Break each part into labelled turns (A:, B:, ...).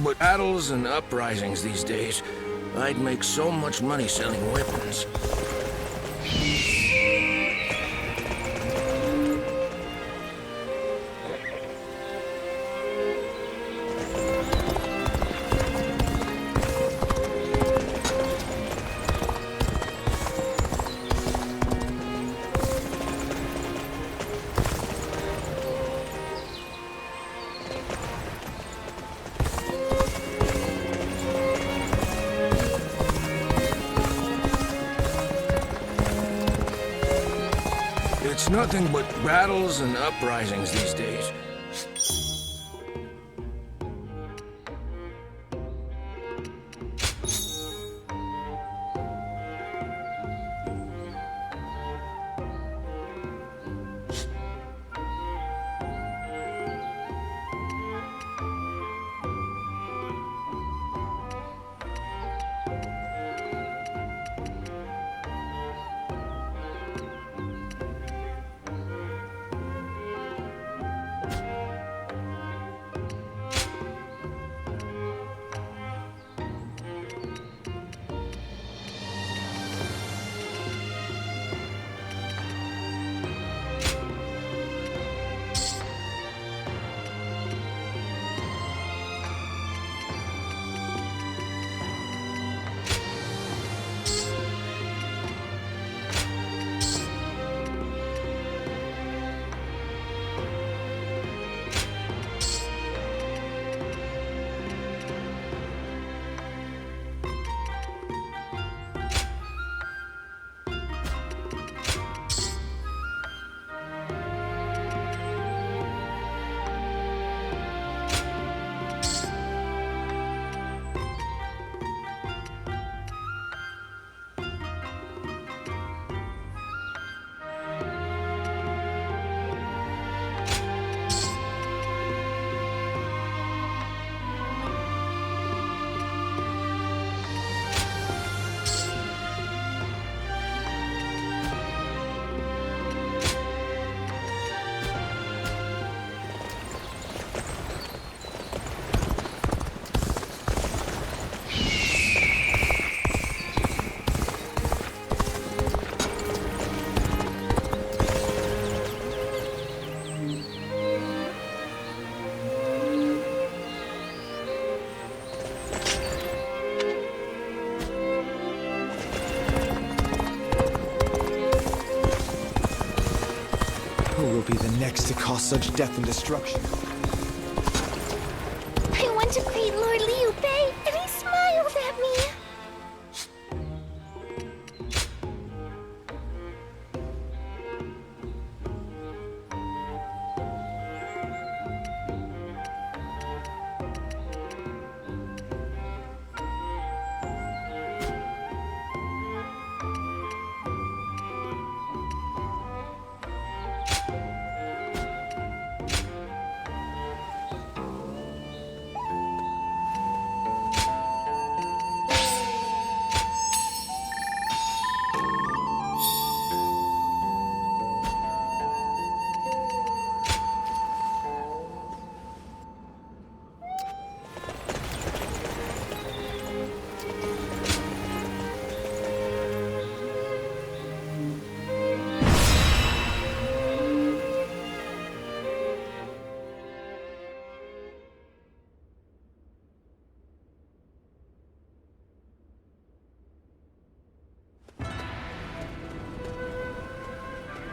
A: But battles and uprisings these days, I'd make so much money selling weapons. It's nothing but battles and uprisings these days.
B: Who will be the next to cause such death and destruction?
C: I went to greet Lord Liu Bei, and he smiled at me.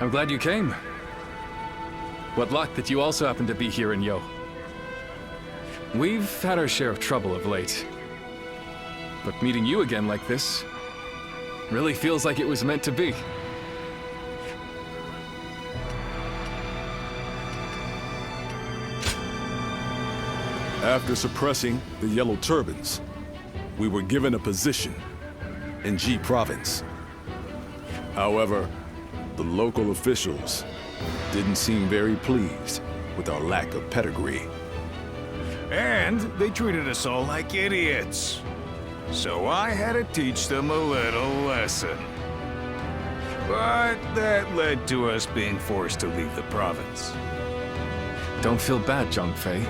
D: I'm glad you came. What luck that you also happen to be here in Yo. We've had our share of trouble of late. But meeting you again like this really feels like it was meant to be.
E: After suppressing the Yellow Turbans, we were given a position in G Province. However, the local officials didn't seem very pleased with our lack of pedigree.
A: And they treated us all like idiots. So I had to teach them a little lesson. But that led to us being forced to leave the province.
D: Don't feel bad, Zhang Fei.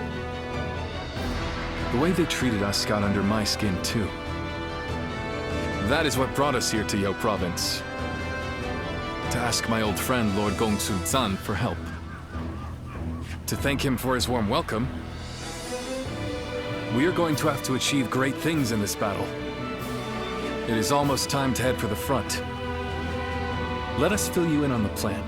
D: The way they treated us got under my skin, too. That is what brought us here to Yo Province. To ask my old friend, Lord Gongsun Zan, for help. To thank him for his warm welcome. We are going to have to achieve great things in this battle. It is almost time to head for the front. Let us fill you in on the plan.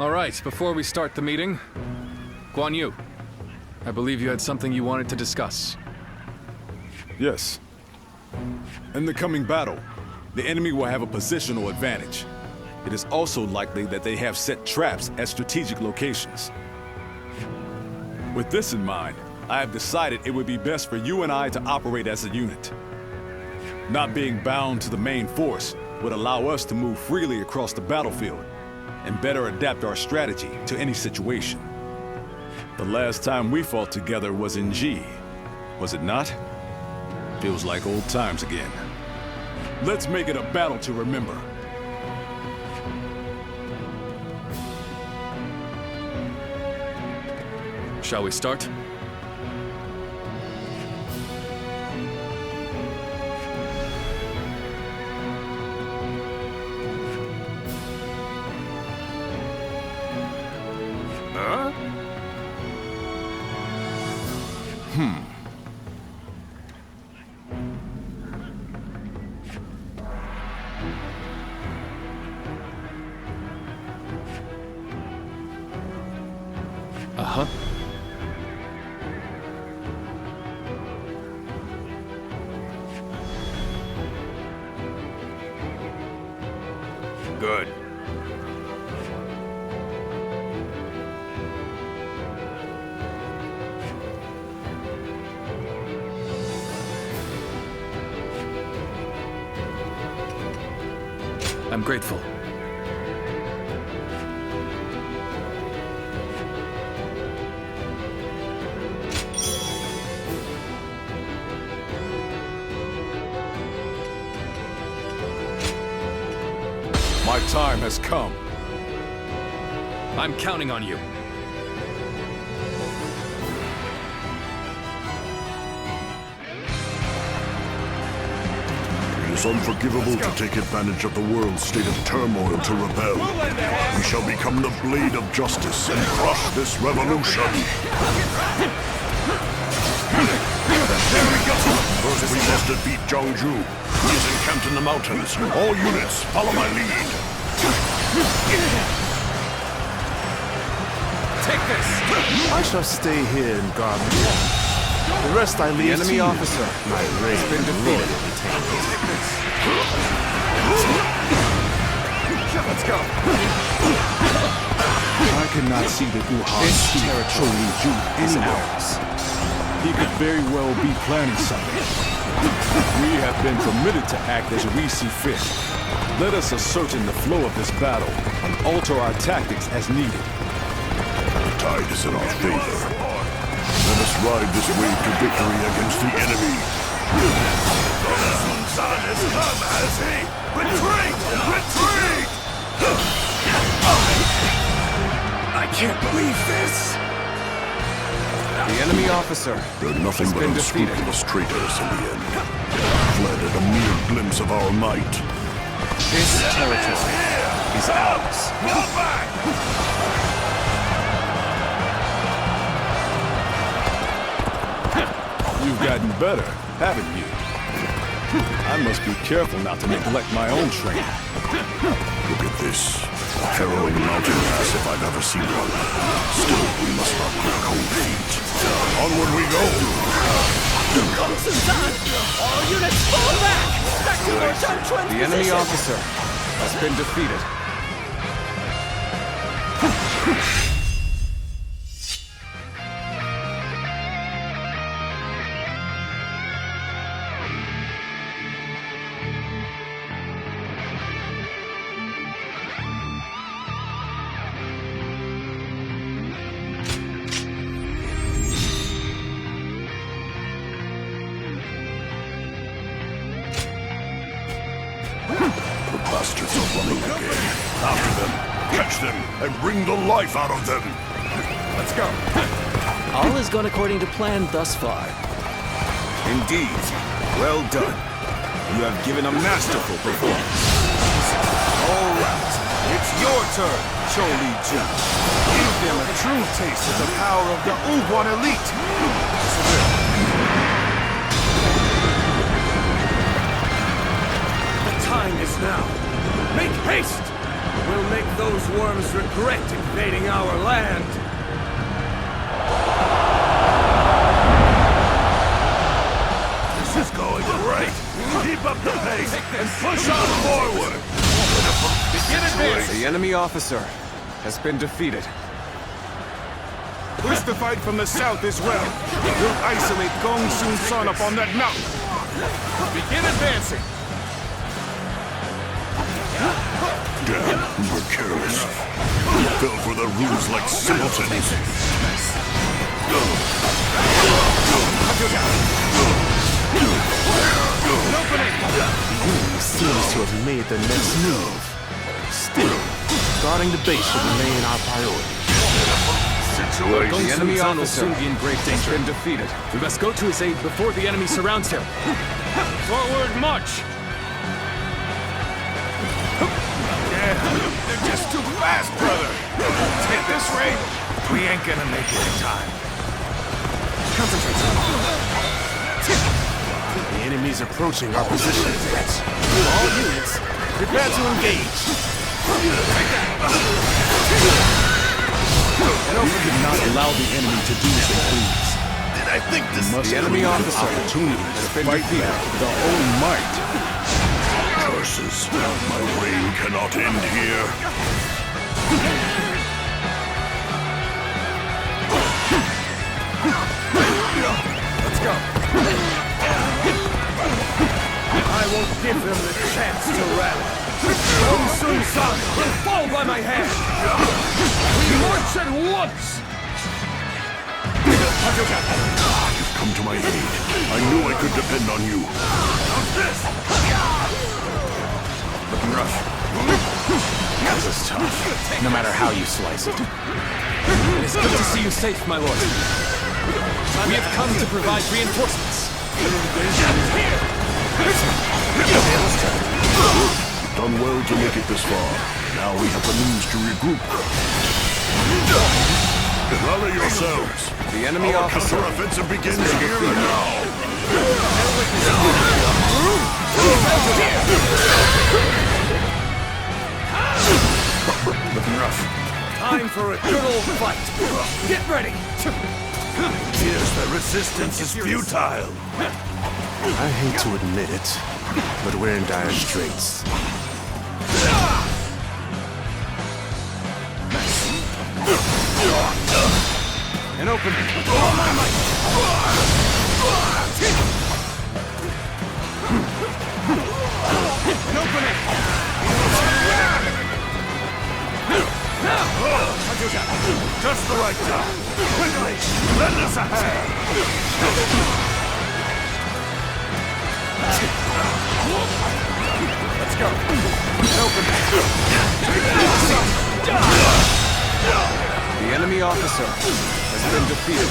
D: All right, before we start the meeting, Guan Yu, I believe you had something you wanted to discuss.
E: Yes. In the coming battle, the enemy will have a positional advantage. It is also likely that they have set traps at strategic locations. With this in mind, I have decided it would be best for you and I to operate as a unit. Not being bound to the main force would allow us to move freely across the battlefield and better adapt our strategy to any situation. The last time we fought together was in G, was it not? Feels like old times again. Let's make it a battle to remember.
D: Shall we start?
A: Huh?
D: Uh-huh.
A: Good.
D: I'm grateful.
E: My time has come.
D: I'm counting on you.
F: It is unforgivable to take advantage of the world's state of turmoil to rebel. We shall become the blade of justice and crush this revolution. There we go! First we must defeat Zhangju. He is encamped in the mountains. All units, follow my lead.
D: Take this!
G: I shall stay here and guard the wall. The rest I leave
B: enemy
G: to you.
B: officer
G: My race
B: has been defeated.
D: Let's go!
G: I cannot see the Wuhan
B: This
G: Chief
B: territory
G: Chou Ju
B: is
G: anywhere.
B: ours.
G: He could very well be planning something.
E: We have been permitted to act as we see fit. Let us ascertain the flow of this battle and alter our tactics as needed.
F: The tide is in our favor. Let us ride this wave to victory against the enemy.
A: Sun has come, has he? Retreat! Retreat! I can't believe this!
B: The enemy officer
F: They're nothing but
B: been defeated.
F: unscrupulous traitors in the end. Fled at a mere glimpse of our might.
B: This territory is ours.
A: Go back!
E: You've gotten better, haven't you? I must be careful not to neglect my own training.
F: Look at this. A harrowing mountain pass if I've ever seen one. Still, we must not put cold feet. Onward we go!
H: All units fall back! Back to Lord Shanchuan's
B: The enemy
H: position!
B: officer has been defeated.
F: The bastards are running again. After them, catch them, and bring the life out of them.
H: Let's go.
I: All has gone according to plan thus far.
A: Indeed. Well done. You have given a masterful performance. All right. It's your turn, Cho-Li-Ju.
G: Give them a true taste of the power of the Ugwan elite.
H: The time is now. Make haste! We'll make those worms regret invading our land.
F: This is going great. Keep up the pace and push on forward.
H: Begin advancing!
A: The enemy officer has been defeated.
G: Push the fight from the south as well. We'll isolate Gong Sun Sun up on that mountain.
H: Begin advancing!
F: Damn, we were careless. We fell for the ruse like simpletons.
G: He seems to have made the next move. Still, guarding the base should remain our priority.
A: The enemy officer
D: will soon be in great danger.
A: has been defeated.
D: We must go to his aid before the enemy surrounds him.
H: Forward march!
A: They're just too fast, brother. At this rate, we ain't gonna make it in time.
G: Concentrate. The enemy's approaching our position. All units, prepare to engage.
E: We cannot allow the enemy to do as they please.
F: Did I think this
E: Must
A: The enemy
E: create
A: officer
E: opportunities
A: has
E: to
A: been
E: fight
A: defeated.
E: back with our own might.
F: Curses. My reign cannot end here.
H: Let's go! I won't give them the chance to rally. Gong Sun Sun will fall by my hand! We march at once!
F: You've come to my aid. I knew I could depend on you. How's this?
A: Looking rough.
B: This is tough, no matter how you slice it.
D: It is good to see you safe, my lord. We have come to provide reinforcements.
F: Done well to make it this far. Now we have the means to regroup. Rally yourselves.
A: The enemy
F: Our
A: officer
F: counteroffensive begins here and now.
A: looking rough.
H: Time for a good old fight. Get ready.
F: Here's the resistance is futile.
G: I hate to admit it, but we're in dire straits.
A: An opening.
H: All my might. An opening.
F: Just the right time. Quickly, lend us a hand.
H: Let's go.
A: The enemy officer has been defeated.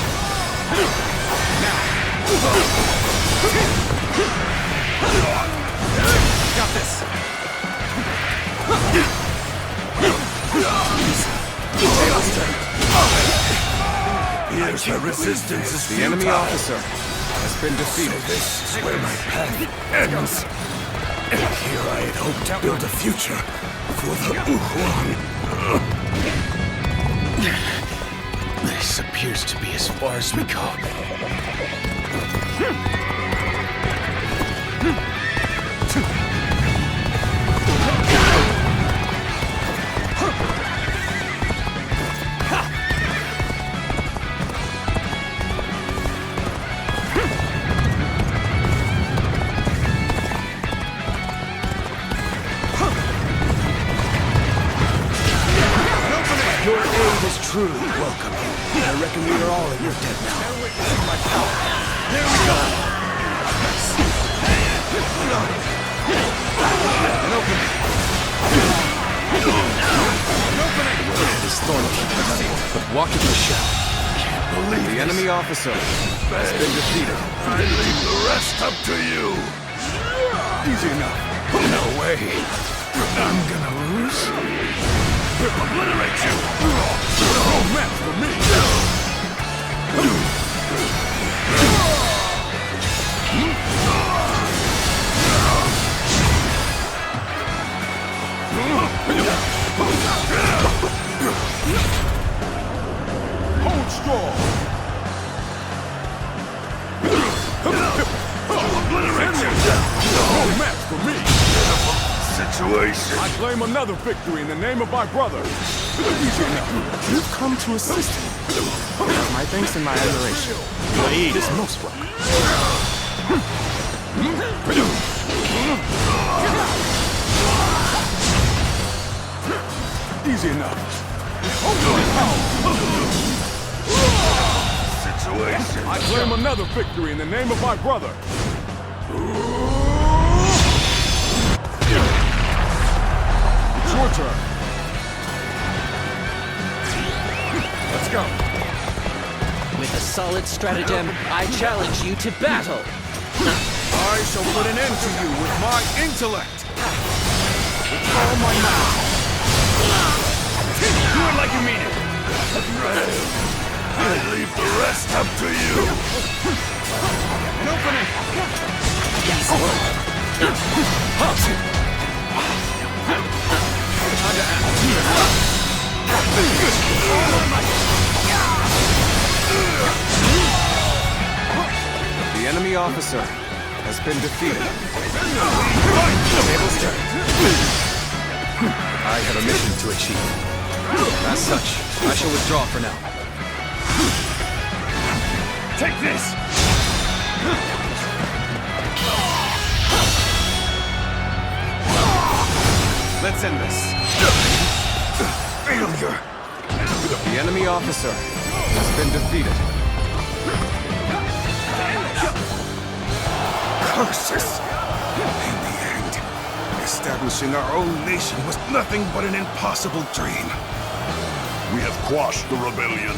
H: Got this.
F: Here's the resistance is
A: The
F: futile.
A: enemy officer has been defeated.
F: This is where my path ends. And here I had hoped to build a future for the Ugwan.
B: This appears to be as far as we go.
G: Your aid is truly welcome. I reckon we are all in your debt now.
H: There we go.
A: An
D: but walk in the shadow.
G: The enemy officer has been defeated.
F: I leave the rest up to you.
A: Easy enough. No way. I'm gonna lose?
F: Obliterate you.
E: No match for me. Hold strong.
F: Obliterate you.
E: No match for me.
F: Situation.
E: I claim another victory in the name of my brother.
G: You've come to assist me. My thanks and my admiration. Your aid is most welcome.
E: Easy enough.
F: Situation.
E: I claim another victory in the name of my brother. It's your turn. Let's go.
I: With a solid stratagem, I challenge you to battle.
A: I shall put an end to you with my intellect. With all my might. Do it like you mean it.
F: I leave the rest up to you.
A: An opening.
G: The enemy officer has been defeated.
A: Table's turn.
D: I have a mission to achieve. As such, I shall withdraw for now.
A: Take this.
G: Let's end this.
A: Failure.
G: The enemy officer has been defeated.
A: Curses. In the end, establishing our own nation was nothing but an impossible dream.
F: We have quashed the rebellion.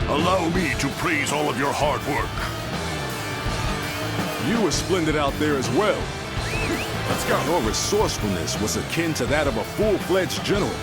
F: Allow me to praise all of your hard work.
E: You were splendid out there as well.
A: Let's go.
E: Your resourcefulness was akin to that of a full-fledged general.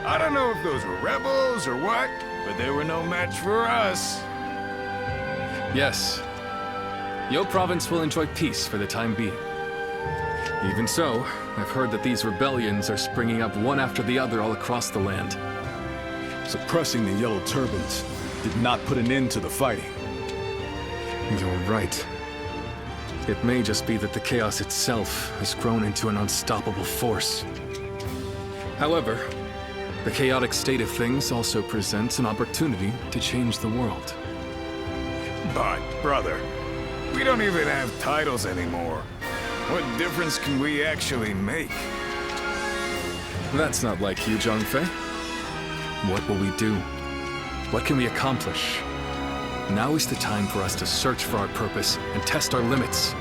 A: I don't know if those were rebels or what, but they were no match for us.
D: Yes. Yo Province will enjoy peace for the time being. Even so, I've heard that these rebellions are springing up one after the other all across the land.
E: Suppressing the Yellow Turbans did not put an end to the fighting.
D: You're right. It may just be that the chaos itself has grown into an unstoppable force. However, the chaotic state of things also presents an opportunity to change the world.
A: But, brother, we don't even have titles anymore. What difference can we actually make?
D: That's not like you, Zhangfei. What will we do? What can we accomplish? Now is the time for us to search for our purpose and test our limits.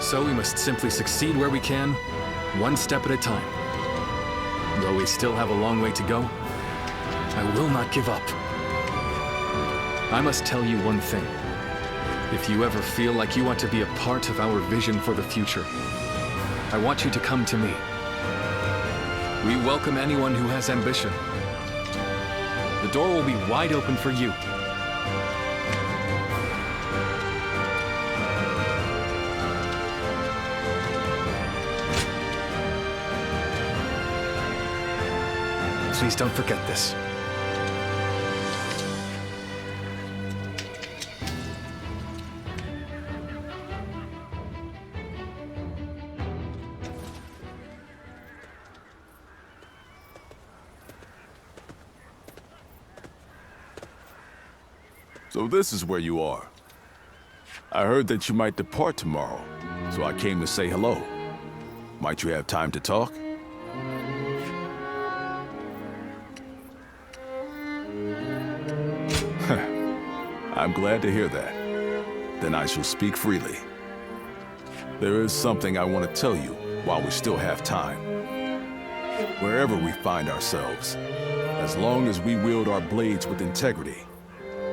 D: So we must simply succeed where we can, one step at a time. Though we still have a long way to go, I will not give up. I must tell you one thing. If you ever feel like you want to be a part of our vision for the future, I want you to come to me. We welcome anyone who has ambition. The door will be wide open for you. Please don't forget this.
E: So this is where you are. I heard that you might depart tomorrow, so I came to say hello. Might you have time to talk? I'm glad to hear that. Then I shall speak freely. There is something I want to tell you while we still have time. Wherever we find ourselves, as long as we wield our blades with integrity,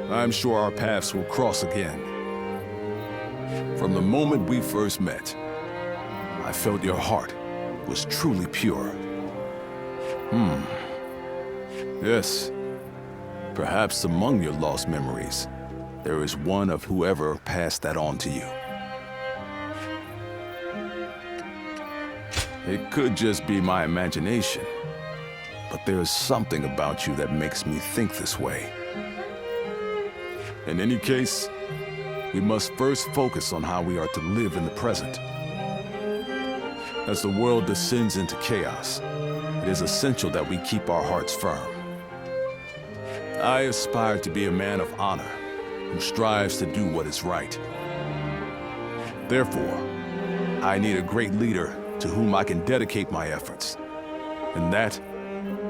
E: I'm sure our paths will cross again. From the moment we first met, I felt your heart was truly pure. Yes. Perhaps among your lost memories, there is one of whoever passed that on to you. It could just be my imagination, but there is something about you that makes me think this way. In any case, we must first focus on how we are to live in the present. As the world descends into chaos, it is essential that we keep our hearts firm. I aspire to be a man of honor who strives to do what is right. Therefore, I need a great leader to whom I can dedicate my efforts. And that,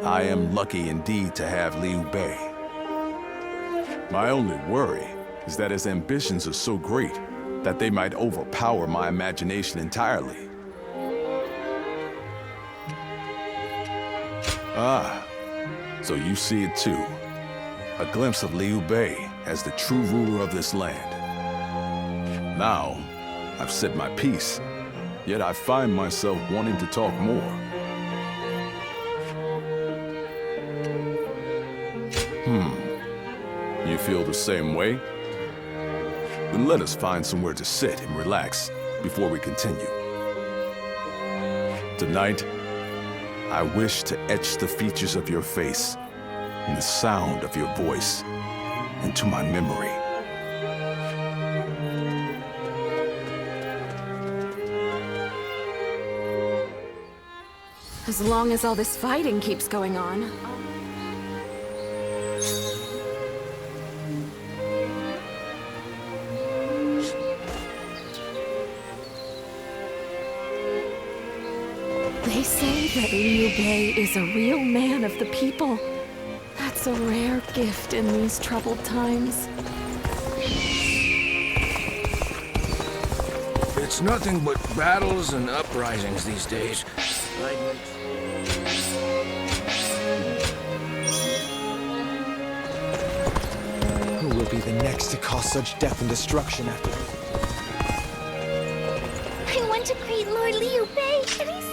E: I am lucky indeed to have Liu-Bei. My only worry is that his ambitions are so great that they might overpower my imagination entirely. Ah, so you see it too. A glimpse of Liu-Bei as the true ruler of this land. Now, I've said my piece, yet I find myself wanting to talk more. You feel the same way? Then let us find somewhere to sit and relax before we continue. Tonight, I wish to etch the features of your face and the sound of your voice into my memory.
J: As long as all this fighting keeps going on. They say that Liu-Bei is a real man of the people. That's a rare gift in these troubled times.
H: It's nothing but battles and uprisings these days.
B: Who will be the next to cause such death and destruction after?
C: I want to greet Lord Liu-Bei, and he's